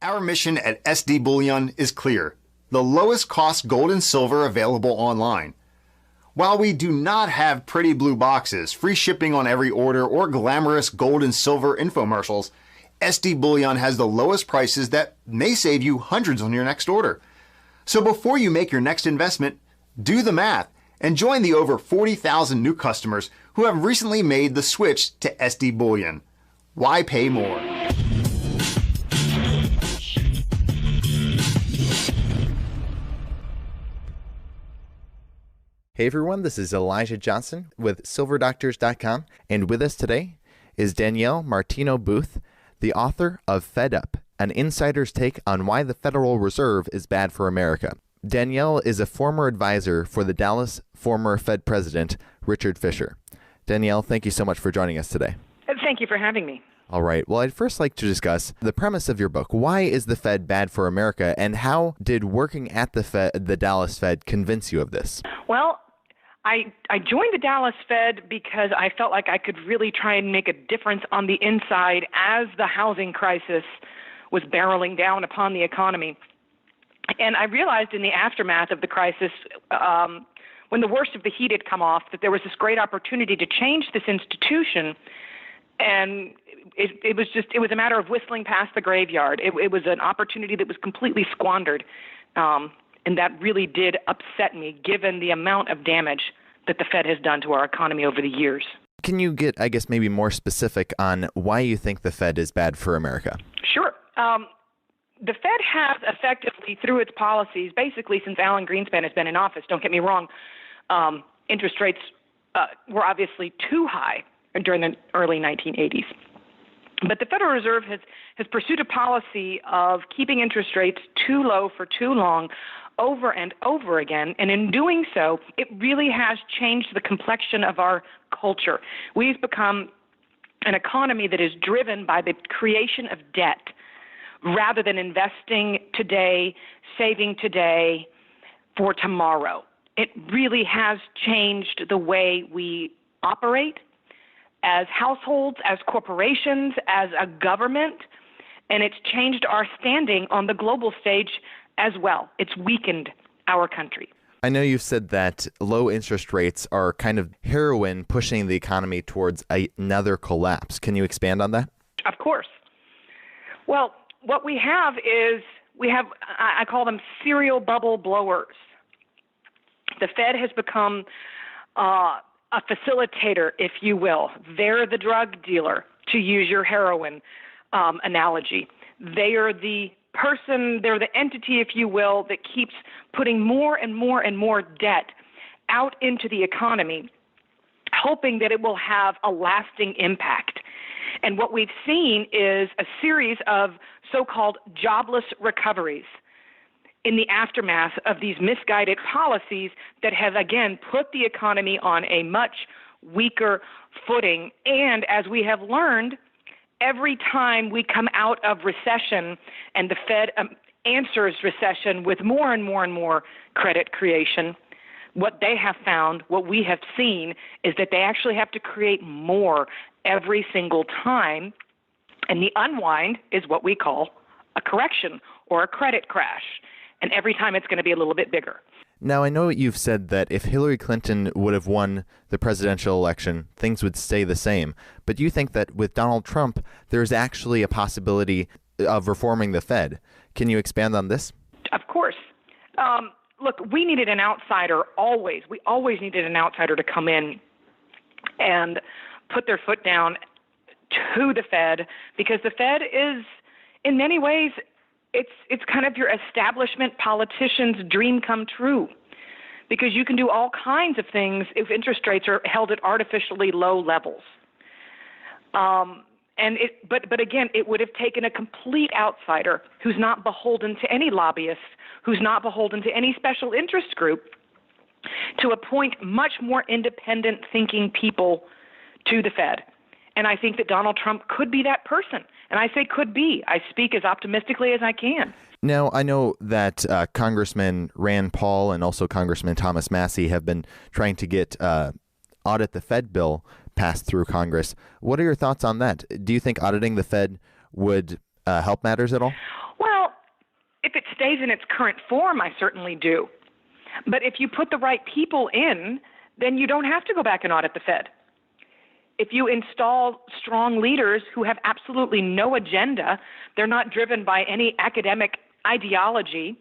Our mission at SD Bullion is clear: the lowest cost gold and silver available online. While we do not have pretty blue boxes, free shipping on every order, or glamorous gold and silver infomercials, SD Bullion has the lowest prices that may save you hundreds on your next order. So before you make your next investment, do the math and join the over 40,000 new customers who have recently made the switch to SD Bullion. Why pay more? Hey everyone, this is Elijah Johnson with SilverDoctors.com, and with us today is Danielle Martino Booth, the author of Fed Up, an insider's take on why the Federal Reserve is bad for America. Danielle is a former advisor for the Dallas former Fed President, Richard Fisher. Danielle, thank you so much for joining us today. Thank you for having me. All right. Well, I'd first like to discuss the premise of your book. Why is the Fed bad for America, and how did working at the Dallas Fed convince you of this? Well, I joined the Dallas Fed because I felt like I could really try and make a difference on the inside as the housing crisis was barreling down upon the economy. And I realized in the aftermath of the crisis, when the worst of the heat had come off, that there was this great opportunity to change this institution. And it was a matter of whistling past the graveyard. It was an opportunity that was completely squandered. And that really did upset me, given the amount of damage that the Fed has done to our economy over the years. Can you get, I guess, maybe more specific on why you think the Fed is bad for America? Sure. The Fed has effectively, through its policies, basically since Alan Greenspan has been in office, don't get me wrong, interest rates were obviously too high during the early 1980s. But the Federal Reserve has pursued a policy of keeping interest rates too low for too long, over and over again. And in doing so, it really has changed the complexion of our culture. We've become an economy that is driven by the creation of debt rather than investing today, saving today for tomorrow. It really has changed the way we operate as households, as corporations, as a government, and it's changed our standing on the global stage as well. It's weakened our country. I know you've said that low interest rates are kind of heroin pushing the economy towards another collapse. Can you expand on that? Of course. Well, what we have is I call them serial bubble blowers. The Fed has become a facilitator, if you will. They're the drug dealer, to use your heroin analogy. They are the person, they're the entity, if you will, that keeps putting more and more and more debt out into the economy, hoping that it will have a lasting impact. And what we've seen is a series of so-called jobless recoveries in the aftermath of these misguided policies that have, again, put the economy on a much weaker footing. And as we have learned, every time we come out of recession and the Fed answers recession with more and more and more credit creation, what they have found, what we have seen, is that they actually have to create more every single time. And the unwind is what we call a correction or a credit crash. And every time it's going to be a little bit bigger. Now, I know you've said that if Hillary Clinton would have won the presidential election, things would stay the same. But do you think that with Donald Trump, there's actually a possibility of reforming the Fed? Can you expand on this? Of course. Look, we needed an outsider always. We always needed an outsider to come in and put their foot down to the Fed, because the Fed is, in many ways, it's kind of your establishment politician's dream come true, because you can do all kinds of things if interest rates are held at artificially low levels. But again, it would have taken a complete outsider who's not beholden to any lobbyists, who's not beholden to any special interest group, to appoint much more independent thinking people to the Fed. And I think that Donald Trump could be that person. And I say could be. I speak as optimistically as I can. Now, I know that Congressman Rand Paul and also Congressman Thomas Massie have been trying to get audit the Fed bill passed through Congress. What are your thoughts on that? Do you think auditing the Fed would help matters at all? Well, stays in its current form, I certainly do. But if you put the right people in, then you don't have to go back and audit the Fed. If you install strong leaders who have absolutely no agenda, they're not driven by any academic ideology,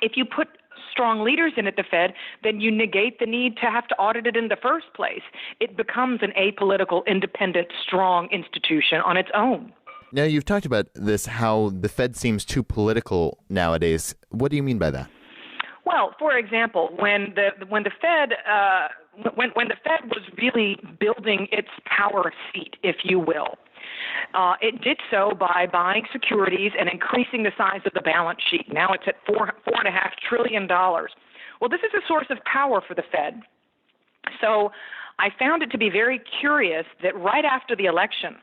if you put strong leaders in at the Fed, then you negate the need to have to audit it in the first place. It becomes an apolitical, independent, strong institution on its own. Now, you've talked about this, how the Fed seems too political nowadays. What do you mean by that? Well, for example, when the Fed was really building its power seat, if you will, it did so by buying securities and increasing the size of the balance sheet. Now it's at $4.5 trillion. Well, this is a source of power for the Fed. So I found it to be very curious that right after the election,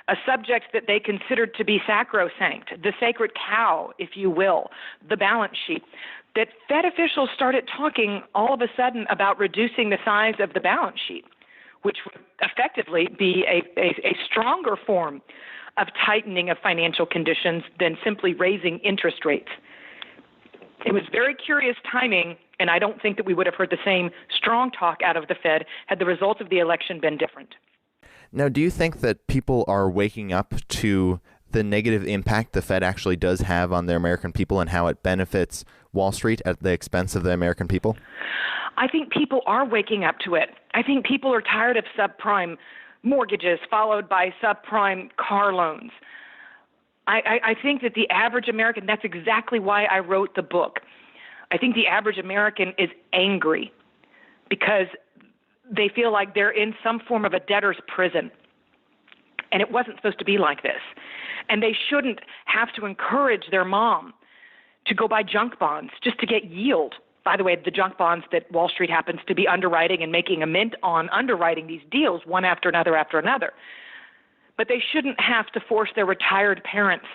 a subject that they considered to be sacrosanct, the sacred cow, if you will, the balance sheet, that Fed officials started talking all of a sudden about reducing the size of the balance sheet, which would effectively be a stronger form of tightening of financial conditions than simply raising interest rates. It was very curious timing, and I don't think that we would have heard the same strong talk out of the Fed had the results of the election been different. Now, do you think that people are waking up to the negative impact the Fed actually does have on the American people and how it benefits Wall Street at the expense of the American people? I think people are waking up to it. I think people are tired of subprime mortgages followed by subprime car loans. I think that the average American, that's exactly why I wrote the book. I think the average American is angry because they feel like they're in some form of a debtor's prison. And it wasn't supposed to be like this. And they shouldn't have to encourage their mom to go buy junk bonds just to get yield. By the way, the junk bonds that Wall Street happens to be underwriting and making a mint on underwriting these deals one after another after another. But they shouldn't have to force their retired parents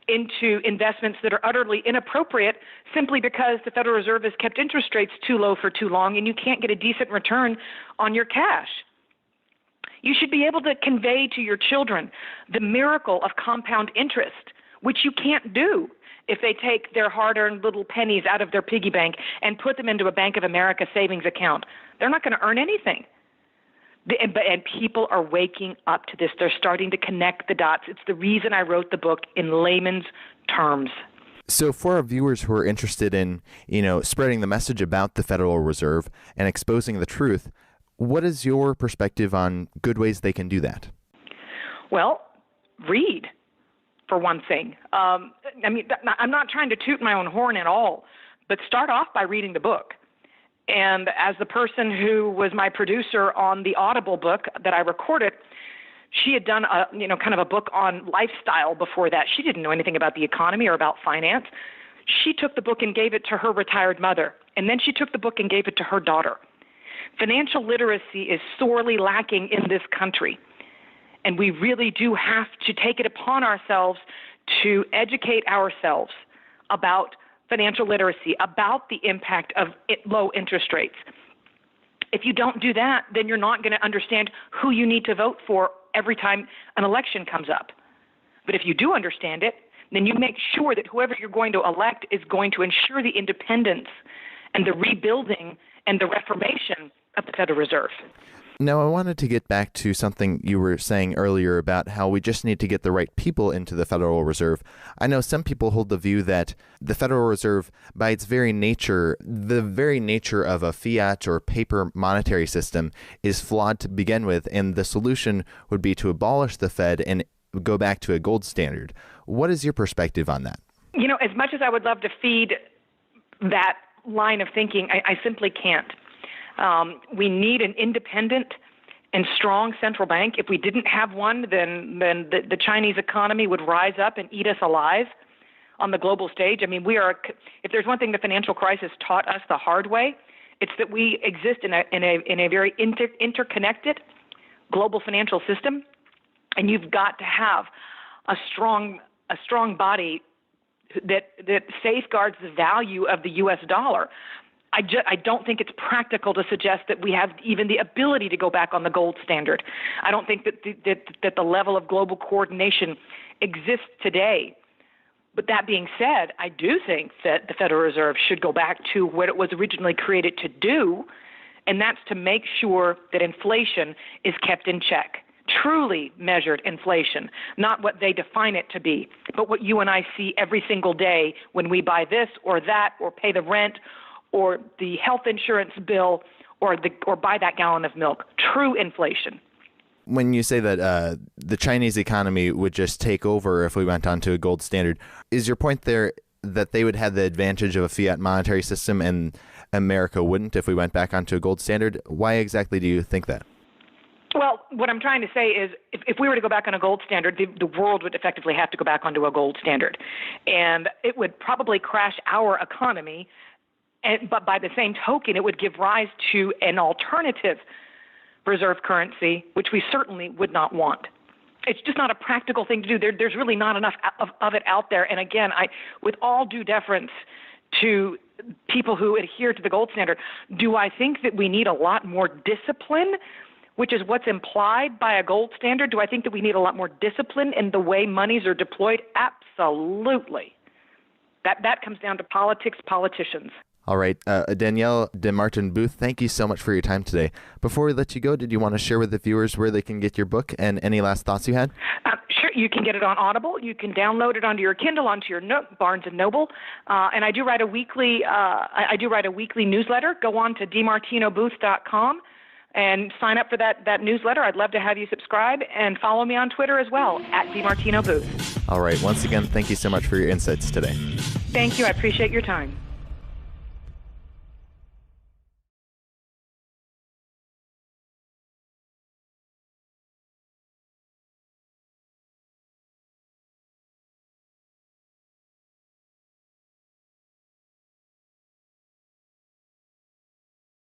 into investments that are utterly inappropriate simply because the Federal Reserve has kept interest rates too low for too long and you can't get a decent return on your cash. You should be able to convey to your children the miracle of compound interest, which you can't do if they take their hard-earned little pennies out of their piggy bank and put them into a Bank of America savings account. They're not going to earn anything. And people are waking up to this. They're starting to connect the dots. It's the reason I wrote the book in layman's terms. So for our viewers who are interested in, spreading the message about the Federal Reserve and exposing the truth, what is your perspective on good ways they can do that? Well, read, for one thing. I'm not trying to toot my own horn at all, but start off by reading the book. And as the person who was my producer on the Audible book that I recorded, she had done kind of a book on lifestyle before that. She didn't know anything about the economy or about finance. She took the book and gave it to her retired mother. And then she took the book and gave it to her daughter. Financial literacy is sorely lacking in this country. And we really do have to take it upon ourselves to educate ourselves about financial literacy, about the impact of low interest rates. If you don't do that, then you're not going to understand who you need to vote for every time an election comes up. But if you do understand it, then you make sure that whoever you're going to elect is going to ensure the independence and the rebuilding and the reformation of the Federal Reserve. Now, I wanted to get back to something you were saying earlier about how we just need to get the right people into the Federal Reserve. I know some people hold the view that the Federal Reserve, by its very nature, the very nature of a fiat or paper monetary system is flawed to begin with, and the solution would be to abolish the Fed and go back to a gold standard. What is your perspective on that? As much as I would love to feed that line of thinking, I simply can't. We need an independent and strong central bank. If we didn't have one, then the Chinese economy would rise up and eat us alive on the global stage. If there's one thing the financial crisis taught us the hard way, it's that we exist in a very interconnected global financial system, and you've got to have a strong body that safeguards the value of the U.S. dollar. I don't think it's practical to suggest that we have even the ability to go back on the gold standard. I don't think that the level of global coordination exists today But that being said, I do think that the Federal Reserve should go back to what it was originally created to do, and that's to make sure that inflation is kept in check. Truly measured inflation, not what they define it to be, but what you and I see every single day when we buy this or that or pay the rent or the health insurance bill or buy that gallon of milk. True inflation. When you say that the Chinese economy would just take over if we went onto a gold standard, is your point there that they would have the advantage of a fiat monetary system and America wouldn't if we went back onto a gold standard? Why exactly do you think that? Well, what I'm trying to say is if we were to go back on a gold standard, the world would effectively have to go back onto a gold standard. And it would probably crash our economy, but by the same token, it would give rise to an alternative reserve currency, which we certainly would not want. It's just not a practical thing to do. There's really not enough of it out there. And again, with all due deference to people who adhere to the gold standard, do I think that we need a lot more discipline, which is what's implied by a gold standard? Do I think that we need a lot more discipline in the way monies are deployed? Absolutely. That comes down to politicians. All right. Danielle Dimartino Booth, thank you so much for your time today. Before we let you go, did you want to share with the viewers where they can get your book and any last thoughts you had? Sure. You can get it on Audible. You can download it onto your Kindle, onto your Barnes & Noble. And I do write a weekly newsletter. Go on to Dimartinobooth.com and sign up for that newsletter. I'd love to have you subscribe and follow me on Twitter as well, @Dimartino Booth. All right. Once again, thank you so much for your insights today. Thank you. I appreciate your time.